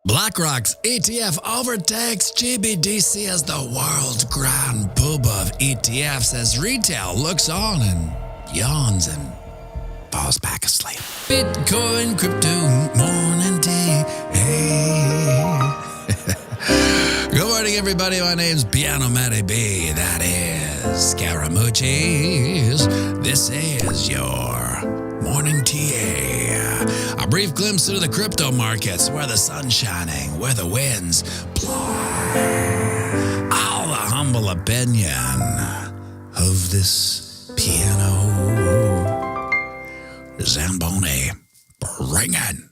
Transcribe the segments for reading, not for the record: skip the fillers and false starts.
BlackRock's ETF overtakes GBDC as the world's grand poobah of ETFs as retail looks on and yawns and falls back asleep. Bitcoin, crypto, morning tea. Hey. Good morning, everybody. My name's pianomattyb. That is Scaramucci's. This is your morning tea. A brief glimpse into the crypto markets, where the sun's shining, where the winds blow. All the humble opinion of this piano Zamboni bringing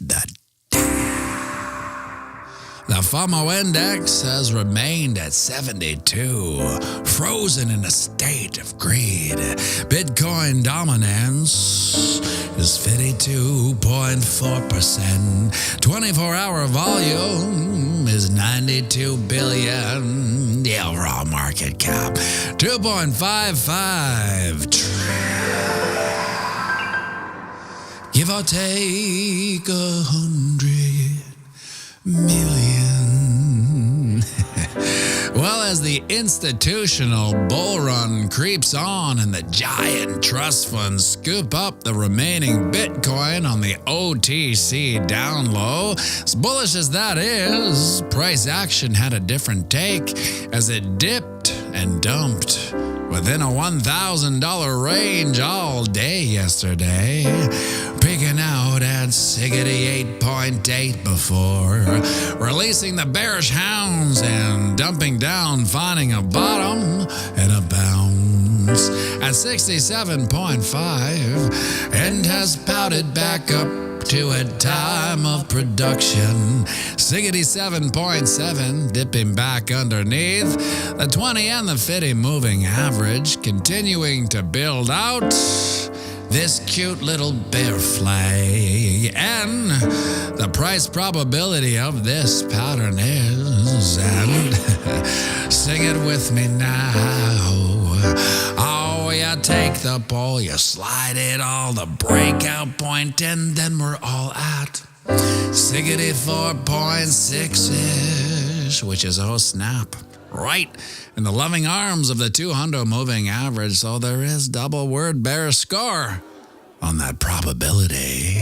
the The FOMO index has remained at 72, frozen in a state of greed. Bitcoin dominance is 52.4%. 24-hour volume is 92 billion. The overall market cap, 2.55 trillion. Give or take 100 million. Well, as the institutional bull run creeps on and the giant trust funds scoop up the remaining Bitcoin on the OTC down low, as bullish as that is, price action had a different take as it dipped and dumped within a $1,000 range all day yesterday, peaking out at Siggity 8.8 before releasing the bearish hounds and dumping down, finding a bottom and a bounce at 67.5 and has pouted back up to a time of production. Siggity 7.7, dipping back underneath the 20 and the 50 moving average, continuing to build out this cute little bear flag. And the price probability of this pattern is, and sing it with me now. Oh, you take the pole, you slide it all, the breakout point, and then we're all at Siggity 4.6-ish, which is, oh snap, right in the loving arms of the 200 moving average. So there is double word bearish score on that probability.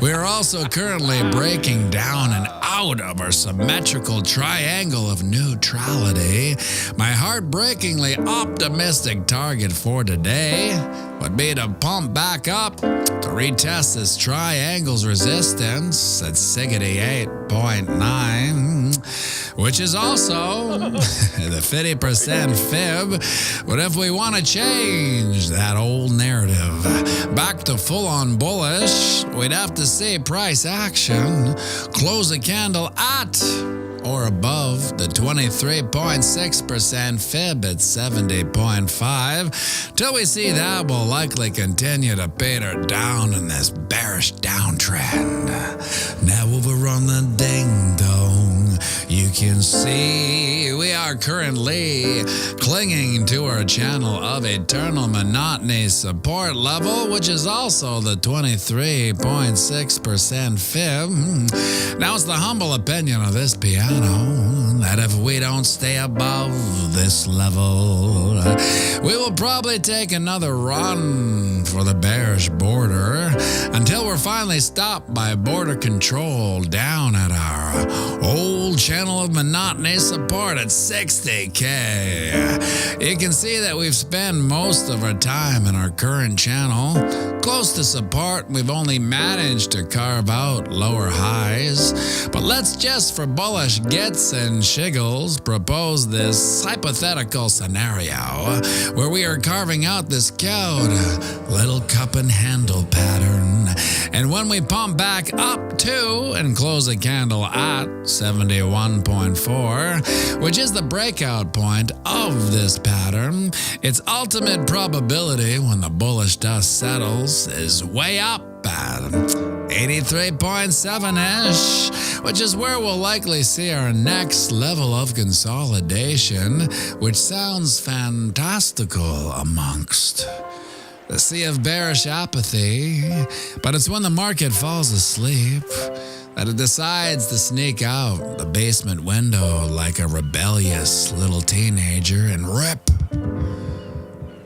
We are also currently breaking down and out of our symmetrical triangle of neutrality. My heartbreakingly optimistic target for today would be to pump back up to retest this triangle's resistance at Siggity 8.9, which is also the 50% fib. But if we want to change that old narrative back to full-on bullish, we'd have to see price action close a candle at or above the 23.6% fib at 70.5. Till we see that, we'll likely continue to peter down in this bearish downtrend. Now over on the ding-dong, you can see we are currently clinging to our channel of eternal monotony support level, which is also the 23.6% fib. Now, it's the humble opinion of this piano that if we don't stay above this level, we will probably take another run for the bearish border until we're finally stopped by border control down at our old channel of monotony support at 60K. You can see that we've spent most of our time in our current channel close to support. We've only managed to carve out lower highs, but let's just for bullish gets and shiggles propose this hypothetical scenario where we are carving out this cute little cup and handle pattern, and when we pump back up to and close a candle at 71.4, which is the breakout point of this pattern, its ultimate probability when the bullish dust settles is way up at 83.7-ish, which is where we'll likely see our next level of consolidation, which sounds fantastical amongst the sea of bearish apathy. But it's when the market falls asleep that it decides to sneak out the basement window like a rebellious little teenager and rip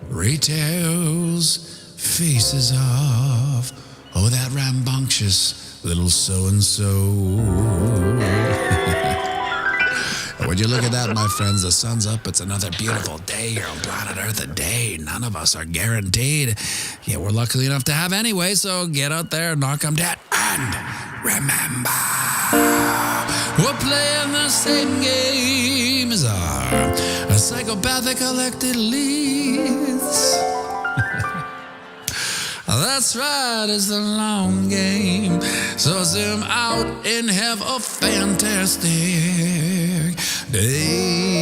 retail's faces off. Oh, that rambunctious little so-and-so. Would you look at that, my friends? The sun's up. It's another beautiful day here on planet Earth. A day none of us are guaranteed. Yeah, we're lucky enough to have anyway, so get out there and knock 'em dead. And remember, we're playing the same game as our psychopathic elected leads. That's right, it's the long game. So zoom out and have a fantastic day.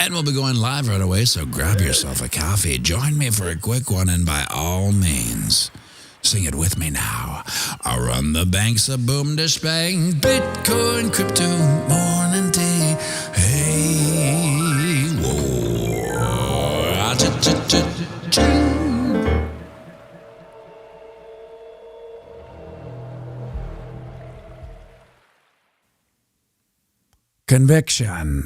And we'll be going live right away, so grab yourself a coffee. Join me for a quick one, and by all means, sing it with me now. I run the banks of boom dish bang, Bitcoin, crypto, morning tea. Hey, whoa. Conviction.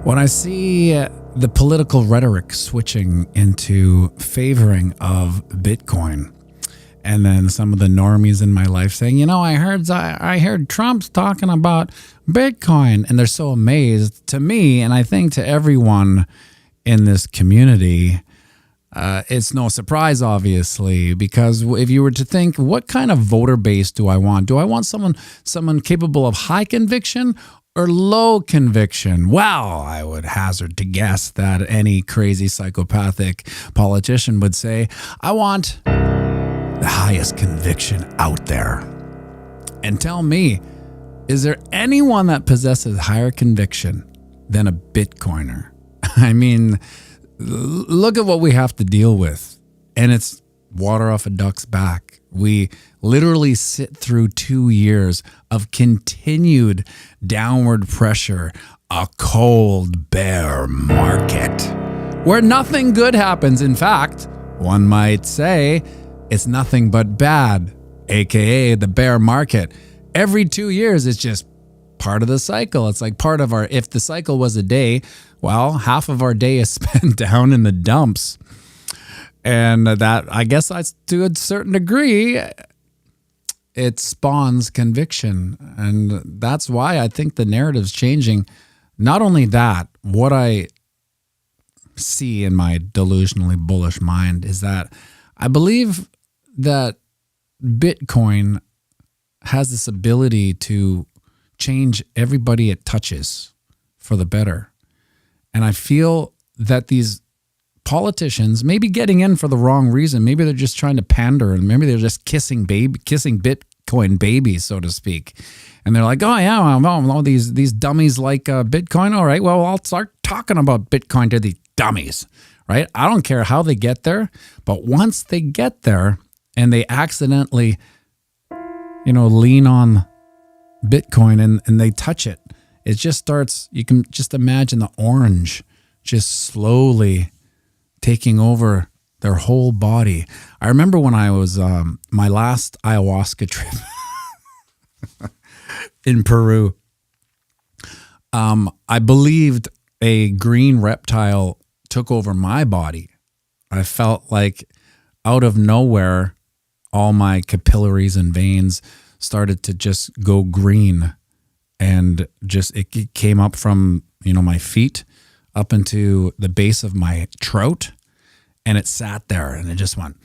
When I see the political rhetoric switching into favoring of Bitcoin, and then some of the normies in my life saying, you know, I heard Trump's talking about Bitcoin, and they're so amazed to me, and I think to everyone in this community. It's no surprise, obviously, because if you were to think, what kind of voter base do I want? Do I want someone capable of high conviction or low conviction? Well, I would hazard to guess that any crazy psychopathic politician would say, I want the highest conviction out there. And tell me, is there anyone that possesses higher conviction than a Bitcoiner? I mean, look at what we have to deal with, and it's water off a duck's back. We literally sit through 2 years of continued downward pressure, a cold bear market where nothing good happens. In fact, one might say it's nothing but bad, aka the bear market. Every 2 years, it's just part of the cycle. It's like part of our, if the cycle was a day, well, half of our day is spent down in the dumps. And that, I guess that's to a certain degree, it spawns conviction. And that's why I think the narrative's changing. Not only that, what I see in my delusionally bullish mind is that I believe that Bitcoin has this ability to change everybody it touches for the better. And I feel that these politicians may be getting in for the wrong reason. Maybe they're just trying to pander, and maybe they're just kissing Bitcoin babies, so to speak. And they're like, oh yeah, well, these dummies like Bitcoin. All right, well, I'll start talking about Bitcoin to the dummies, right? I don't care how they get there, but once they get there and they accidentally, lean on Bitcoin and they touch it, it just starts, you can just imagine the orange just slowly taking over their whole body. I remember when I was, my last ayahuasca trip in Peru, I believed a green reptile took over my body. I felt like out of nowhere, all my capillaries and veins started to just go green, and just it came up from my feet up into the base of my throat, and it sat there and it just went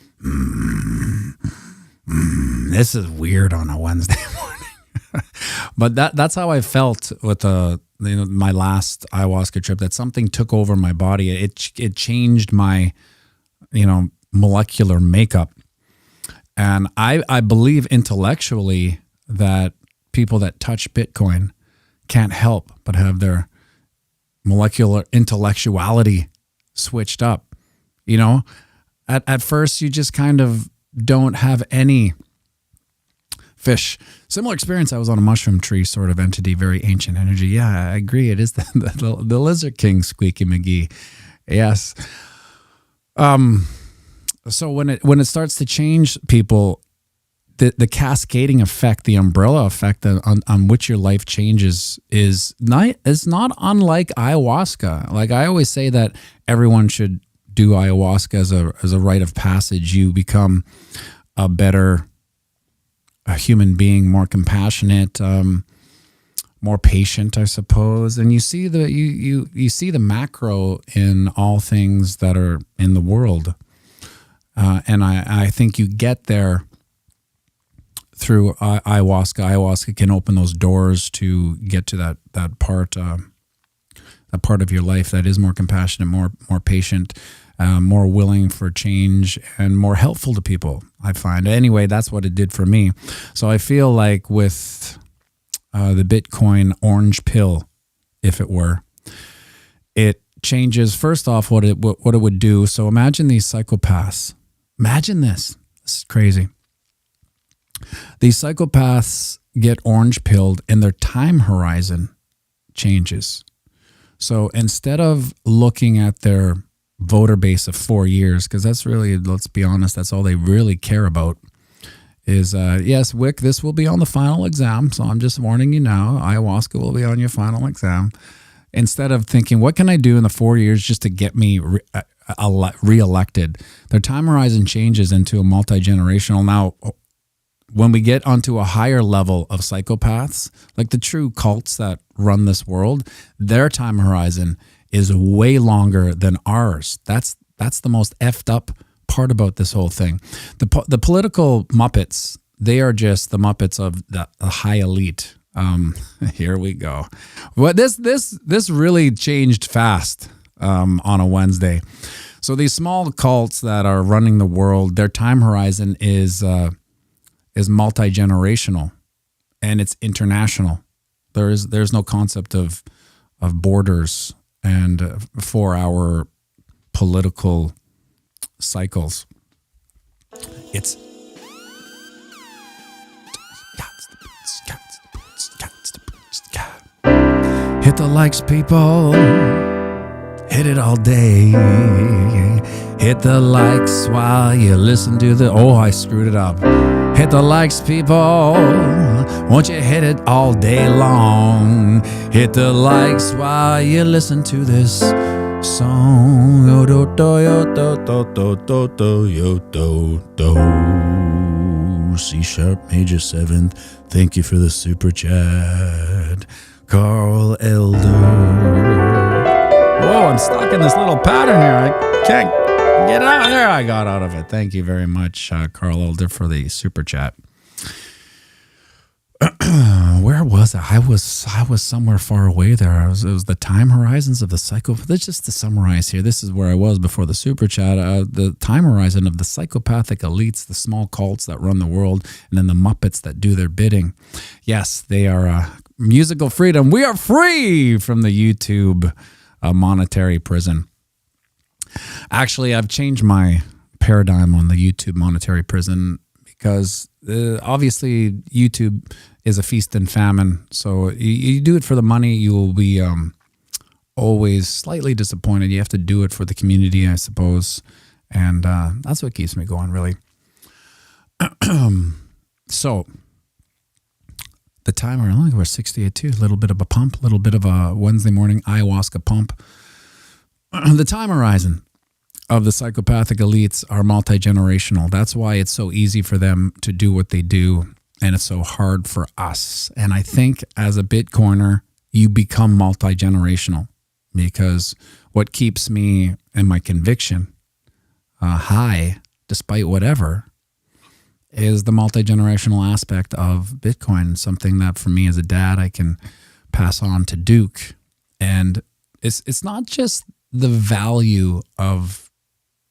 this is weird on a Wednesday morning. But that's how I felt with my last ayahuasca trip, that something took over my body. It changed my molecular makeup. And I believe intellectually that people that touch Bitcoin can't help but have their molecular intellectuality switched up. At first you just kind of don't have any fish. Similar experience. I was on a mushroom tree sort of entity, very ancient energy. Yeah, I agree. It is the Lizard King, Squeaky McGee. Yes. So when it starts to change people, the cascading effect, the umbrella effect on which your life changes is not unlike ayahuasca. Like I always say that everyone should do ayahuasca as a rite of passage. You become a human being, more compassionate, more patient, I suppose. And you see you see the macro in all things that are in the world. And I think you get there through ayahuasca. Ayahuasca can open those doors to get to that part of your life that is more compassionate, more patient, more willing for change, and more helpful to people, I find. Anyway, that's what it did for me. So I feel like with the Bitcoin orange pill, if it were, it changes, first off, what it would do. So imagine these psychopaths. Imagine this. This is crazy. These psychopaths get orange pilled and their time horizon changes. So instead of looking at their voter base of 4 years, because that's really, let's be honest, that's all they really care about, is, yes, Wick, this will be on the final exam. So I'm just warning you now, ayahuasca will be on your final exam. Instead of thinking, what can I do in the 4 years just to get me reelected? Their time horizon changes into a multi-generational. Now, when we get onto a higher level of psychopaths, like the true cults that run this world, their time horizon is way longer than ours. That's the most effed up part about this whole thing. The political Muppets, they are just the Muppets of the high elite. Here we go. Well, this really changed fast on a Wednesday. So these small cults that are running the world, their time horizon is multi-generational, and it's international. There's no concept of borders and for our political cycles. It's hit the likes, people. Hit it all day. Hit the likes while you listen to the... Oh, I screwed it up. Hit the likes, people. Won't you hit it all day long? Hit the likes while you listen to this song. Yo do do yo do do do do do yo do do. C sharp major 7th. Thank you for the super chat, Carl Elder. Whoa, I'm stuck in this little pattern here. I can't get out. There, I got out of it. Thank you very much, Carl Elder, for the super chat. Where was I? I was somewhere far away there. It was the time horizons of the psychopath. Just to summarize here, this is where I was before the super chat. The time horizon of the psychopathic elites, the small cults that run the world, and then the Muppets that do their bidding. Yes, they are musical freedom. We are free from the YouTube monetary prison. Actually, I've changed my paradigm on the YouTube monetary prison because obviously YouTube is a feast and famine. So you do it for the money, you will be always slightly disappointed. You have to do it for the community, I suppose. And that's what keeps me going, really. So the timer, we're 68 too. A little bit of a pump, a little bit of a Wednesday morning ayahuasca pump. The time horizon of the psychopathic elites are multi-generational. That's why it's so easy for them to do what they do, and it's so hard for us. And I think as a Bitcoiner, you become multi-generational, because what keeps me and my conviction high, despite whatever, is the multi-generational aspect of Bitcoin, something that for me as a dad, I can pass on to Duke. And it's not just the value of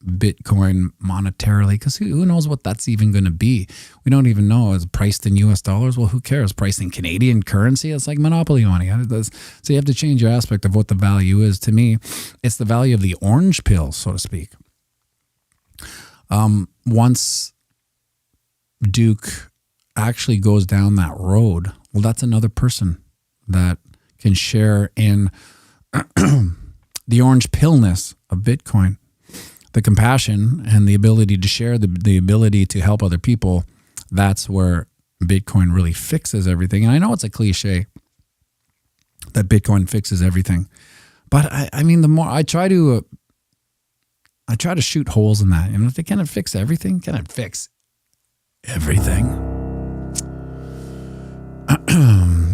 Bitcoin monetarily, because who knows what that's even going to be. We don't even know. Is it priced in US dollars? Well, who cares? Priced in Canadian currency? It's like monopoly money. So you have to change your aspect of what the value is. To me, it's the value of the orange pill, so to speak. Once Duke actually goes down that road, well, that's another person that can share in the orange pillness of Bitcoin, the compassion and the ability to share, the ability to help other people, that's where Bitcoin really fixes everything. And I know it's a cliche that Bitcoin fixes everything, but I mean, the more I try to shoot holes in that. If they can't fix everything, can it fix everything?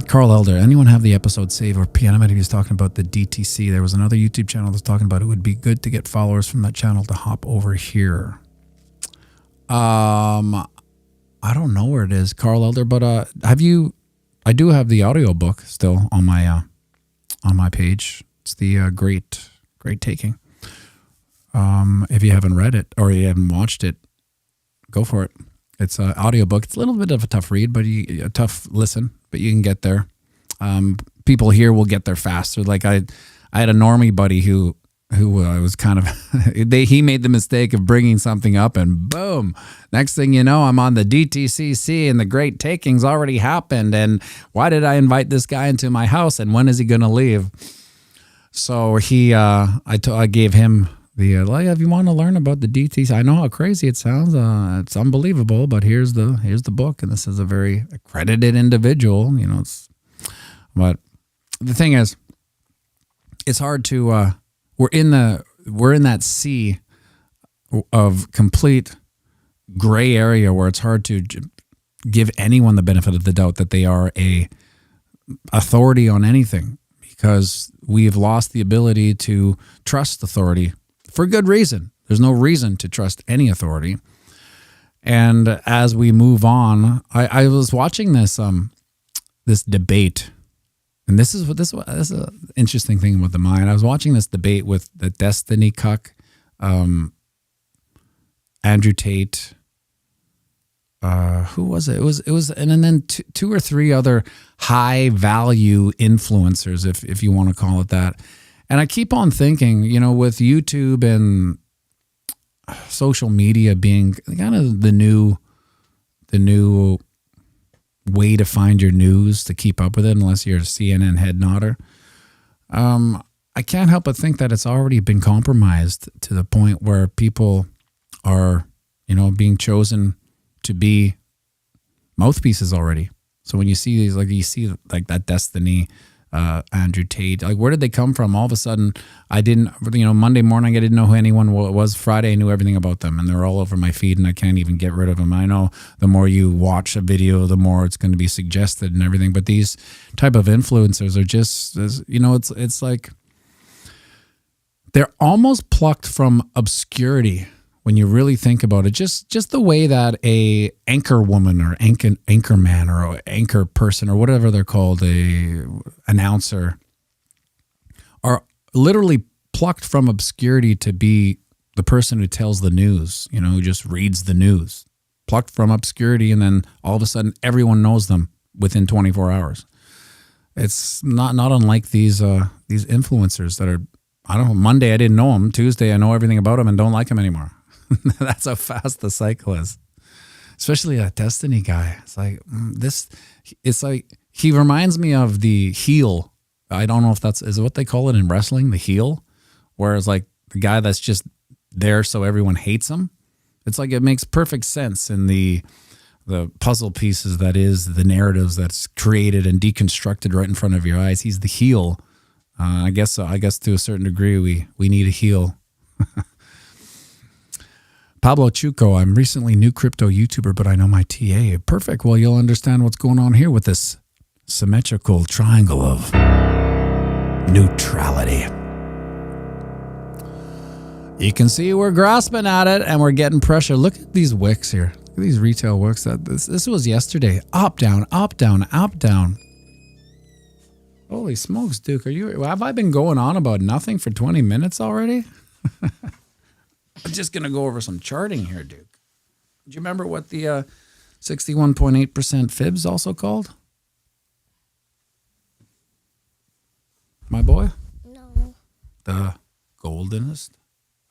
Carl Elder, anyone have the episode saved where pianomattyb is talking about the DTC? There was another YouTube channel that's talking about it would be good to get followers from that channel to hop over here. I don't know where it is, Carl Elder, but I do have the audiobook still on my page. It's the Great Taking. If you haven't read it or you haven't watched it, go for it. It's an audiobook. It's a little bit of a tough read, but a tough listen, but you can get there. People here will get there faster. Like I had a normie buddy who was kind of, he made the mistake of bringing something up and boom, next thing you know, I'm on the DTCC and the Great Taking's already happened. And why did I invite this guy into my house? And when is he going to leave? So I gave him like, if you want to learn about the DTC, I know how crazy it sounds. It's unbelievable, but here's the book, and this is a very accredited individual. But the thing is, it's hard to. We're in that sea of complete gray area where it's hard to give anyone the benefit of the doubt that they are a authority on anything, because we've lost the ability to trust authority. For good reason. There's no reason to trust any authority. And as we move on, I was watching this debate, and this is an interesting thing with the mind. I was watching this debate with the Destiny Cuck, Andrew Tate. Who was it? It was, and then two or three other high value influencers, if you want to call it that. And I keep on thinking, with YouTube and social media being kind of the new way to find your news, to keep up with it, unless you're a CNN head nodder. I can't help but think that it's already been compromised to the point where people are, being chosen to be mouthpieces already. So when you see these, like that Destiny, Andrew Tate, like, where did they come from? All of a sudden, I didn't, Monday morning, I didn't know who anyone was. Friday, I knew everything about them, and they're all over my feed, and I can't even get rid of them. I know the more you watch a video, the more it's going to be suggested and everything. But these type of influencers are just, it's like they're almost plucked from obscurity when you really think about it. Just the way that a anchor woman or anchor man or anchor person or whatever they're called, a announcer, are literally plucked from obscurity to be the person who tells the news, who just reads the news. Plucked from obscurity, and then all of a sudden everyone knows them within 24 hours. It's not unlike these influencers that are, I don't know, Monday I didn't know them, Tuesday I know everything about them and don't like them anymore. That's how fast the cycle is. Especially that Destiny guy. It's like it's like he reminds me of the heel. I don't know if is what they call it in wrestling, the heel, whereas like the guy that's just there so everyone hates him. It's like it makes perfect sense in the puzzle pieces that is the narratives that's created and deconstructed right in front of your eyes. He's the heel. I guess to a certain degree we need a heel. Pablo Chuco, I'm recently new crypto YouTuber, but I know my TA. Perfect. Well, you'll understand what's going on here with this symmetrical triangle of neutrality. You can see we're grasping at it and we're getting pressure. Look at these wicks here. Look at these retail wicks. This was yesterday. Up, down, up, down, up, down. Holy smokes, Duke. Have I been going on about nothing for 20 minutes already? I'm just going to go over some charting here, Duke. Do you remember what the 61.8% fibs also called? My boy? No. The goldenest?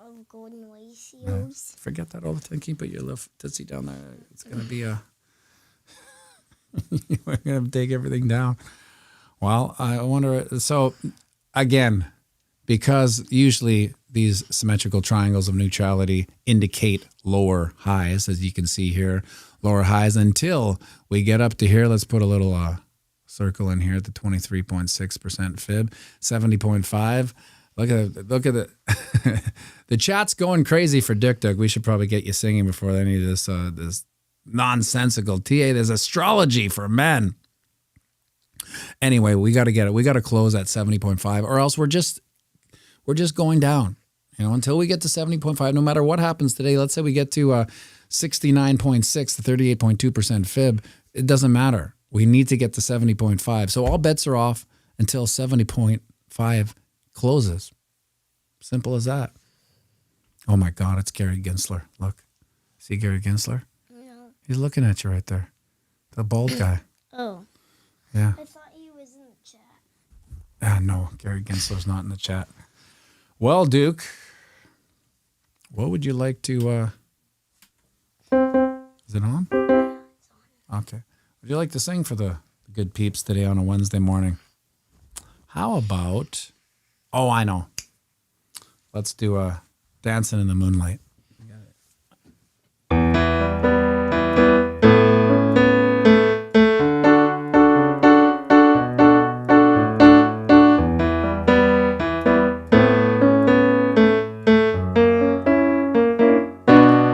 Of golden ratios. Forget that all the time. Can you put your little tootsie down there? It's going to be a... We're going to take everything down. Well, I wonder... So, again, because usually these symmetrical triangles of neutrality indicate lower highs, as you can see here, lower highs until we get up to here. Let's put a little circle in here at the 23.6% fib, 70.5. Look at the the chat's going crazy for Dick Duck. We should probably get you singing before any of this nonsensical TA. There's astrology for men. Anyway, we got to get it. We got to close at 70.5, or else we're just going down. Until we get to 70.5, no matter what happens today. Let's say we get to 69.6 to 38.2% fib. It doesn't matter. We need to get to 70.5. So all bets are off until 70.5 closes. Simple as that. Oh my God, it's Gary Gensler. Look. See Gary Gensler? No. He's looking at you right there. The bald guy. Oh. Yeah. I thought he was in the chat. No, Gary Gensler's not in the chat. Well, Duke, what would you like to... Is it on? Yeah, it's on. Okay. Would you like to sing for the good peeps today on a Wednesday morning? How about... Oh, I know. Let's do Dancing in the Moonlight.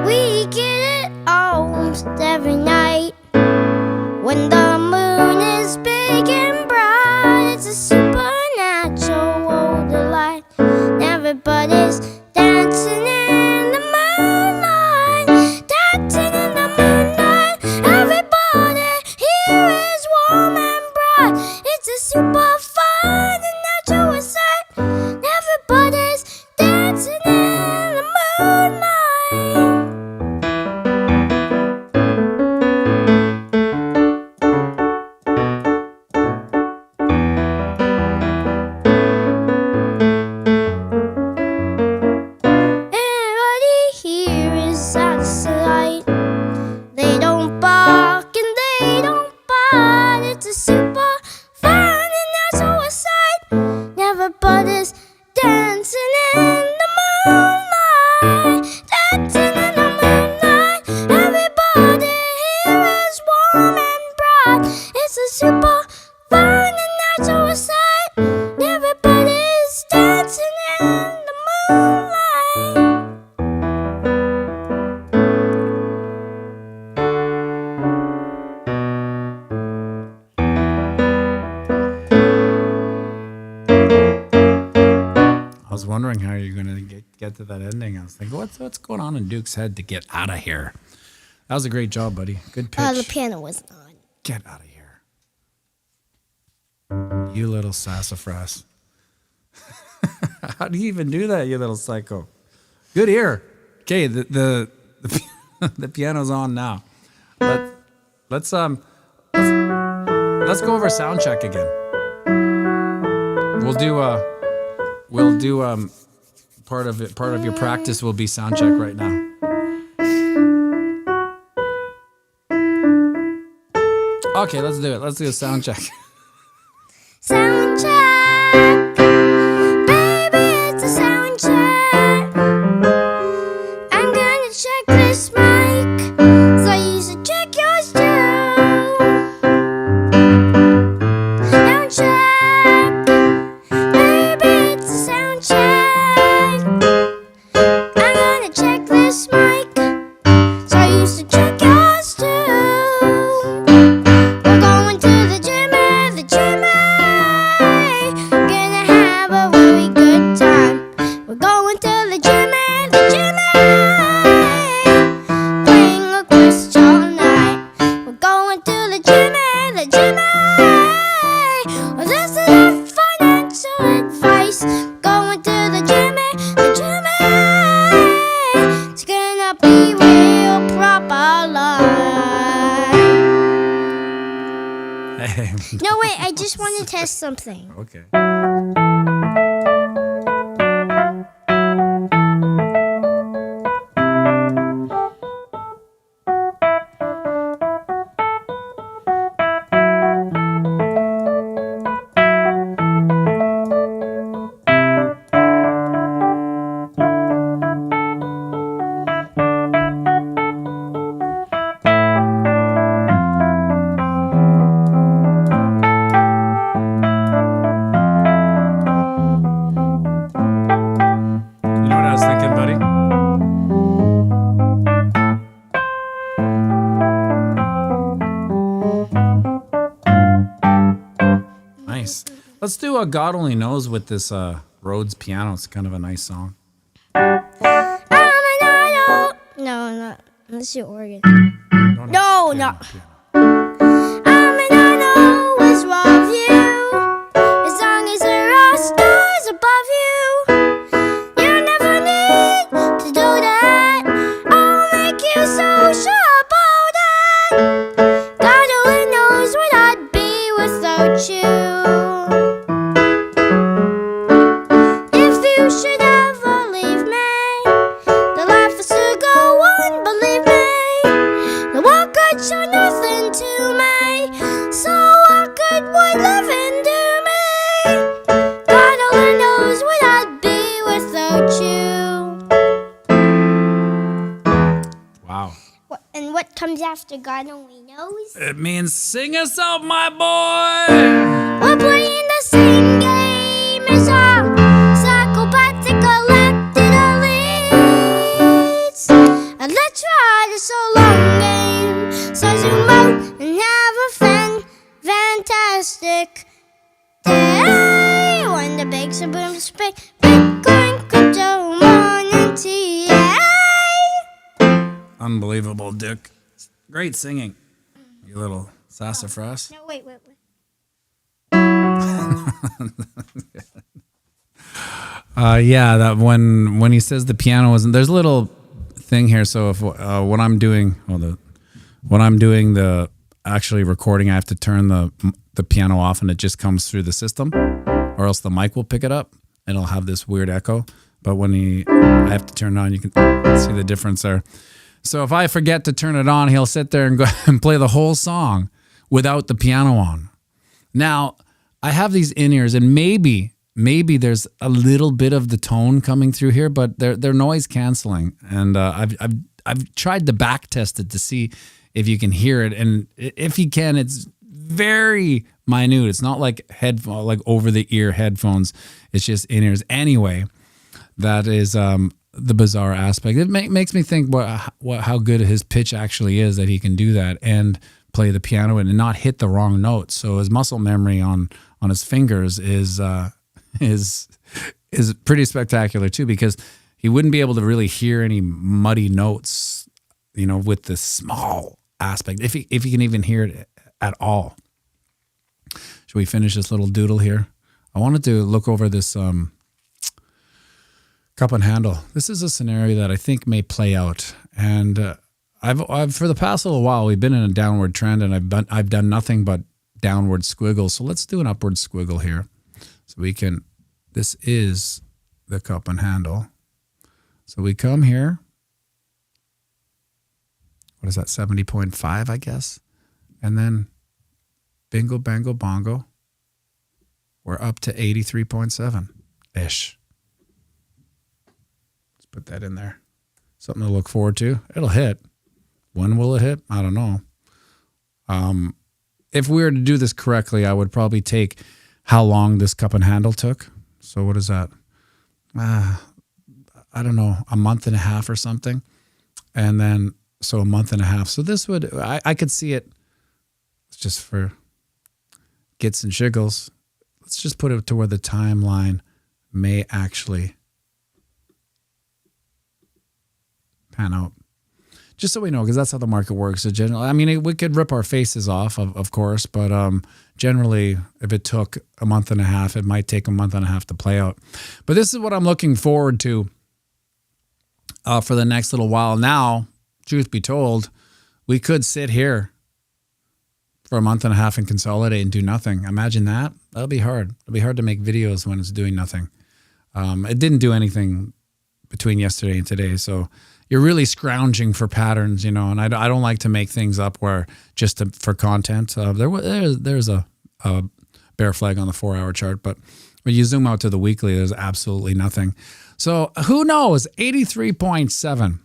We get it almost every night when the moon is big and bright. It's a supernatural delight. Everybody's dancing in the moonlight, dancing in the moonlight. Everybody here is warm and bright. It's a super fun and natural sight. Everybody's dancing in the moonlight. Everybody here is out of sight. They don't bark and they don't bite. It's a super fun and natural sight. Everybody's dancing in the moonlight, dancing in the moonlight. Everybody here is warm and bright. It's a super fun and natural sight. Everybody's dancing in the moonlight. I was wondering how you're going to get to that ending. I was thinking, what's going on in Duke's head to get out of here? That was a great job, buddy. Good pitch. The piano wasn't on. Get out of here. You little sassafras. How do you even do that, you little psycho? Good ear. Okay, the the piano's on now. Let's go over sound check again. We'll do part of your practice will be sound check right now. Okay, let's do it. Let's do a sound check. Sound check, baby, it's a sound check. I'm gonna check this mic, so you should check yours too. Sound check, baby, it's a sound check. I'm gonna check this mic, so you should check yours too. We're going to the gym, gonna have a really good time. We're going to the gym, playing a quiz all night. We're going to the gym, well, that's enough financial advice. Going to the gym, it's gonna be real proper life. Hey. No, wait, I just want to test something. Okay. Let's do a God Only Knows with this Rhodes piano. It's kind of a nice song. No, let's do organ. No, no. What's wrong with you? As long as there are stars above you, you never need to do that. I'll make you so sure about that. God only knows what I'd be without you. If you should ever leave me, the life will still go on, believe me. The world could show nothing to me, so what good would living do me? God only knows what I'd be without you. Wow. And what comes after God only knows? It means sing us out, my boy. We're playing the same game as our psychopathic elected elites. And let's try this so long game. So zoom out and have a fantastic day. When the big boom spring, Bitcoin, crypto, money, Unbelievable, Dick. Great singing. You little sassafras. No, wait. Yeah, that when he says the piano isn't, there's a little thing here. So if when I'm doing the actually recording, I have to turn the piano off and it just comes through the system, or else the mic will pick it up and it'll have this weird echo. But when I have to turn it on, you can see the difference there. So if I forget to turn it on, he'll sit there and go and play the whole song without the piano on. Now, I have these in-ears, and maybe there's a little bit of the tone coming through here, but they're noise canceling. And I've tried to back test it to see if you can hear it, and if you can, it's very minute. It's not like over the ear headphones. It's just in-ears. Anyway, that is the bizarre aspect. It makes me think how good his pitch actually is, that he can do that and play the piano and not hit the wrong notes. So his muscle memory on his fingers is pretty spectacular too, because he wouldn't be able to really hear any muddy notes, with the small aspect, if he can even hear it at all. Should we finish this little doodle here? I wanted to look over this cup and handle. This is a scenario that I think may play out, and I've for the past little while we've been in a downward trend, and I've done nothing but downward squiggles. So let's do an upward squiggle here, so we can. This is the cup and handle. So we come here. What is that? 70.5, I guess, and then bingo, bango, bongo. We're up to 83.7 ish. Put that in there. Something to look forward to. It'll hit. When will it hit? I don't know. If we were to do this correctly, I would probably take how long this cup and handle took. So what is that? I don't know, a month and a half or something. And then, so a month and a half. So this would, I could see it just for gits and shiggles. Let's just put it to where the timeline may actually pan out, just so we know, because that's how the market works. So generally, I mean, we could rip our faces off, of course, but generally, if it took a month and a half, it might take a month and a half to play out. But this is what I'm looking forward to for the next little while. Now, truth be told, we could sit here for a month and a half and consolidate and do nothing. Imagine that. That'll be hard. It'll be hard to make videos when it's doing nothing. It didn't do anything between yesterday and today, so you're really scrounging for patterns, and I don't like to make things up where just for content. There's a bear flag on the 4-hour chart, but when you zoom out to the weekly, there's absolutely nothing. So who knows? 83.7.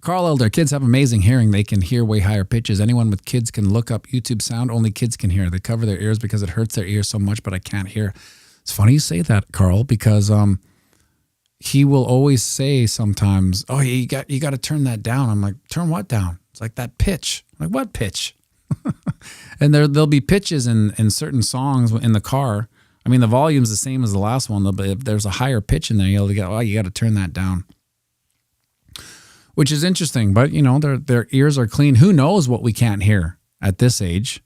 Carl Elder, kids have amazing hearing. They can hear way higher pitches. Anyone with kids can look up YouTube sound. Only kids can hear. They cover their ears because it hurts their ears so much, but I can't hear. It's funny you say that, Carl, because he will always say sometimes, "Oh, you got to turn that down." I'm like, "Turn what down?" It's like that pitch. I'm like, what pitch? And there'll be pitches in certain songs in the car. I mean, the volume's the same as the last one, but if there's a higher pitch in there, you got to turn that down. Which is interesting, but their ears are clean. Who knows what we can't hear at this age?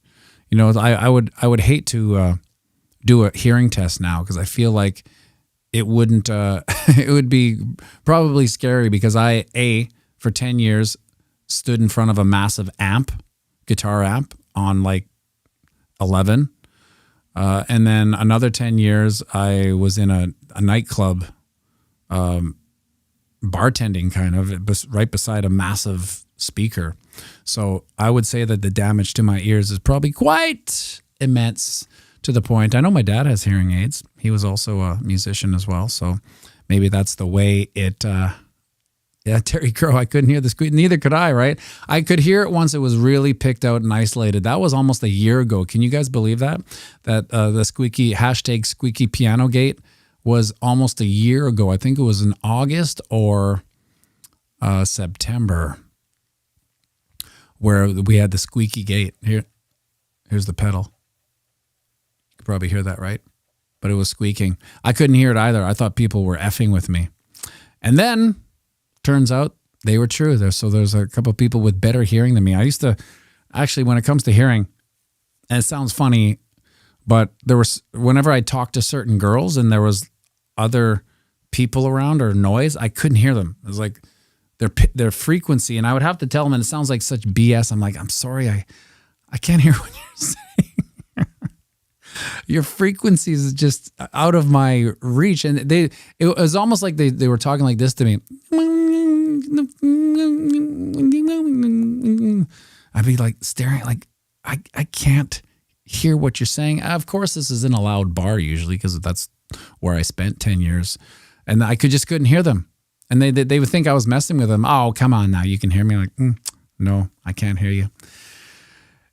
I would hate to do a hearing test now, because I feel like it wouldn't. It would be probably scary, because for 10 years stood in front of a massive guitar amp on like 11, and then another 10 years I was in a nightclub. Bartending kind of right beside a massive speaker. So I would say that the damage to my ears is probably quite immense, to the point. I know my dad has hearing aids. He was also a musician as well. So maybe that's the way it, Terry Crow, I couldn't hear the squeak. Neither could I, right? I could hear it once it was really picked out and isolated. That was almost a year ago. Can you guys believe that? That the squeaky piano gate was almost a year ago. I think it was in August or September, where we had the squeaky gate. Here's the pedal. You could probably hear that, right? But it was squeaking. I couldn't hear it either. I thought people were effing with me. And then, turns out they were true. There's a couple of people with better hearing than me. I used to, actually, when it comes to hearing, and it sounds funny, but whenever I talked to certain girls and there was other people around or noise, I couldn't hear them. It was like their frequency, and I would have to tell them, and it sounds like such BS. I'm like, I'm sorry, I can't hear what you're saying. Your frequency is just out of my reach. And it was almost like they were talking like this to me. I'd be like staring, like I can't hear what you're saying. Of course, this is in a loud bar usually, because that's where I spent 10 years, and I just couldn't hear them. And they would think I was messing with them. Oh, come on now, you can hear me. I'm like, no, I can't hear you.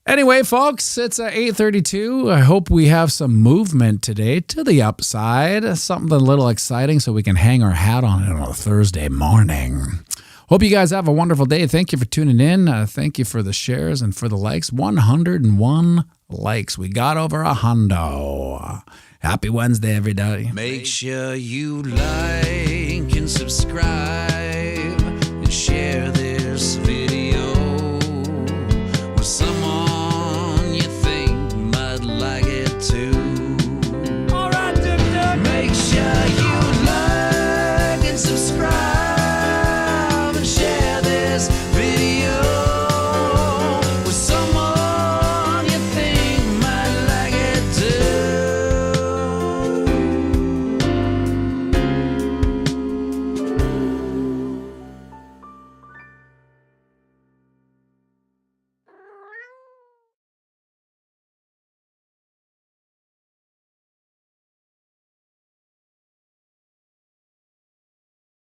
Anyway, folks, it's 8:32. I hope we have some movement today to the upside, something a little exciting, so we can hang our hat on it on a Thursday morning. Hope you guys have a wonderful day. Thank you for tuning in. Thank you for the shares and for the likes. 101 likes. We got over a hundo. Happy Wednesday, everybody. Make sure you like